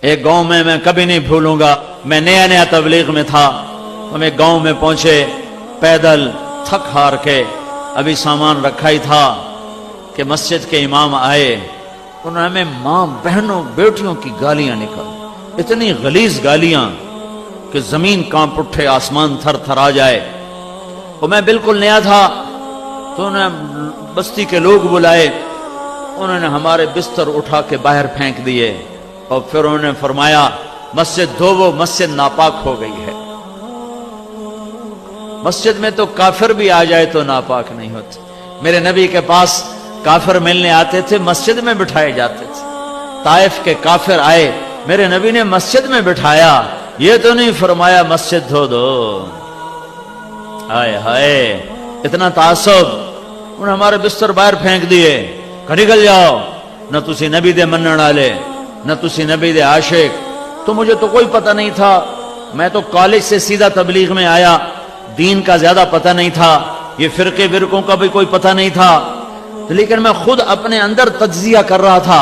ایک گاؤں میں میں کبھی نہیں بھولوں گا، میں نیا نیا تبلیغ میں تھا، ہم ایک گاؤں میں پہنچے پیدل تھک ہار کے، ابھی سامان رکھا ہی تھا کہ مسجد کے امام آئے، انہوں نے ہمیں ماں بہنوں بیٹیوں کی گالیاں نکل، اتنی غلیظ گالیاں کہ زمین کانپ اٹھے، آسمان تھر تھر آ جائے۔ اور میں بالکل نیا تھا تو انہوں نے بستی کے لوگ بلائے، انہوں نے ہمارے بستر اٹھا کے باہر پھینک دیے، اور پھر انہوں نے فرمایا مسجد دھوو، مسجد ناپاک ہو گئی ہے۔ مسجد میں تو کافر بھی آ جائے تو ناپاک نہیں ہوتے۔ میرے نبی کے پاس کافر ملنے آتے تھے، مسجد میں بٹھائے جاتے تھے۔ طائف کے کافر آئے، میرے نبی نے مسجد میں بٹھایا، یہ تو نہیں فرمایا مسجد دھو دو۔ ہائے ہائے، اتنا تعصب، انہوں نے ہمارے بستر باہر پھینک دیے کہ نکل جاؤ، نہ تسی نبی دے منن والے، نہ تسی نبی دے عاشق۔ تو مجھے تو کوئی پتہ نہیں تھا، میں تو کالج سے سیدھا تبلیغ میں آیا، دین کا زیادہ پتہ نہیں تھا، یہ فرقے برقوں کا بھی کوئی پتہ نہیں تھا، لیکن میں خود اپنے اندر تجزیہ کر رہا تھا،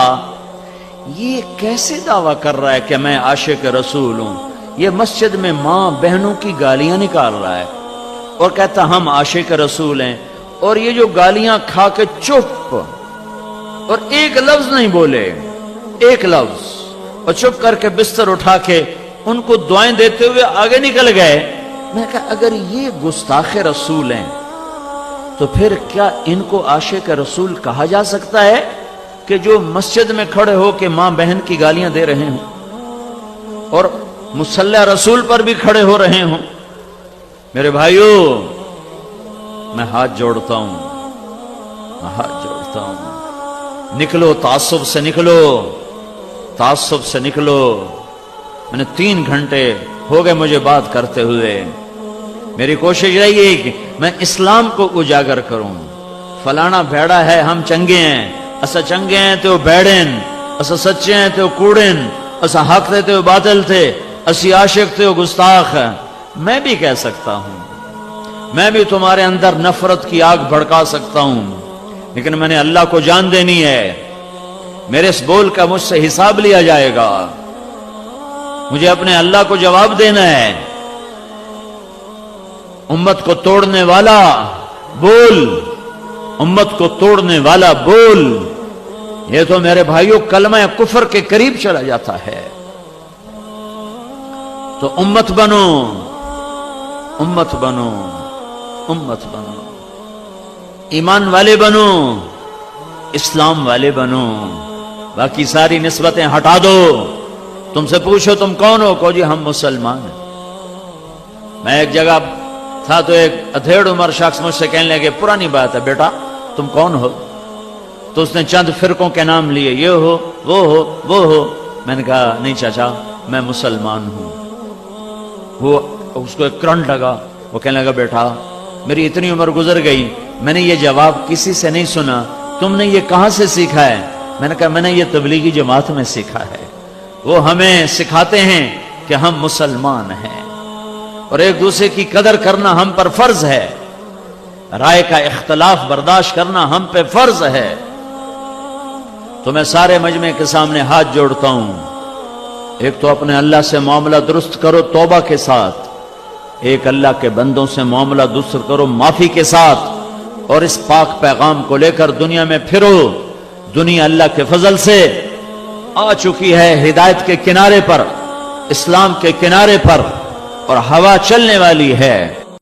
یہ کیسے دعویٰ کر رہا ہے کہ میں عاشق رسول ہوں؟ یہ مسجد میں ماں بہنوں کی گالیاں نکال رہا ہے اور کہتا ہم عاشق رسول ہیں، اور یہ جو گالیاں کھا کے چپ، اور ایک لفظ نہیں بولے، ایک لفظ، اور چپ کر کے بستر اٹھا کے ان کو دعائیں دیتے ہوئے آگے نکل گئے۔ میں کہا اگر یہ گستاخ رسول ہیں تو پھر کیا ان کو عاشق رسول کہا جا سکتا ہے کہ جو مسجد میں کھڑے ہو کے ماں بہن کی گالیاں دے رہے ہوں اور مصلی رسول پر بھی کھڑے ہو رہے ہوں؟ میرے بھائیو، میں ہاتھ جوڑتا ہوں، میں ہاتھ جوڑتا ہوں، نکلو تعصب سے، نکلو تعصب سے نکلو۔ میں نے 3 گھنٹے ہو گئے مجھے بات کرتے ہوئے، میری کوشش رہی ہے کہ میں اسلام کو اجاگر کروں۔ فلانا بھیڑا ہے، ہم چنگے ہیں، اسا چنگے ہیں تو بیڑن، اسا سچے ہیں تو کوڑن، اسا حق تھے تو باطل تھے، اسی عاشق تھے گستاخ۔ میں بھی کہہ سکتا ہوں، میں بھی تمہارے اندر نفرت کی آگ بھڑکا سکتا ہوں، لیکن میں نے اللہ کو جان دینی ہے، میرے اس بول کا مجھ سے حساب لیا جائے گا، مجھے اپنے اللہ کو جواب دینا ہے۔ امت کو توڑنے والا بول، امت کو توڑنے والا بول، یہ تو میرے بھائیوں کلمہ کفر کے قریب چلا جاتا ہے۔ تو امت بنو، امت بنو، امت بنو، ایمان والے بنو، اسلام والے بنو، باقی ساری نسبتیں ہٹا دو۔ تم سے پوچھو تم کون ہو، کہو جی ہم مسلمان ہیں۔ میں ایک جگہ تھا تو ایک ادھیڑ عمر شخص مجھ سے کہنے لگے پرانی بات ہے بیٹا تم کون ہو؟ تو اس نے چند فرقوں کے نام لیے، یہ ہو، وہ ہو، وہ ہو۔ میں نے کہا نہیں چاچا، میں مسلمان ہوں۔ وہ اس کو ایک کرنٹ لگا، وہ کہنے لگا بیٹا میری اتنی عمر گزر گئی، میں نے یہ جواب کسی سے نہیں سنا، تم نے یہ کہاں سے سیکھا ہے؟ میں نے کہا میں نے یہ تبلیغی جماعت میں سیکھا ہے، وہ ہمیں سکھاتے ہیں کہ ہم مسلمان ہیں اور ایک دوسرے کی قدر کرنا ہم پر فرض ہے، رائے کا اختلاف برداشت کرنا ہم پہ فرض ہے۔ تو میں سارے مجمع کے سامنے ہاتھ جوڑتا ہوں، ایک تو اپنے اللہ سے معاملہ درست کرو توبہ کے ساتھ، ایک اللہ کے بندوں سے معاملہ درست کرو معافی کے ساتھ، اور اس پاک پیغام کو لے کر دنیا میں پھرو۔ دنیا اللہ کے فضل سے آ چکی ہے ہدایت کے کنارے پر، اسلام کے کنارے پر، اور ہوا چلنے والی ہے۔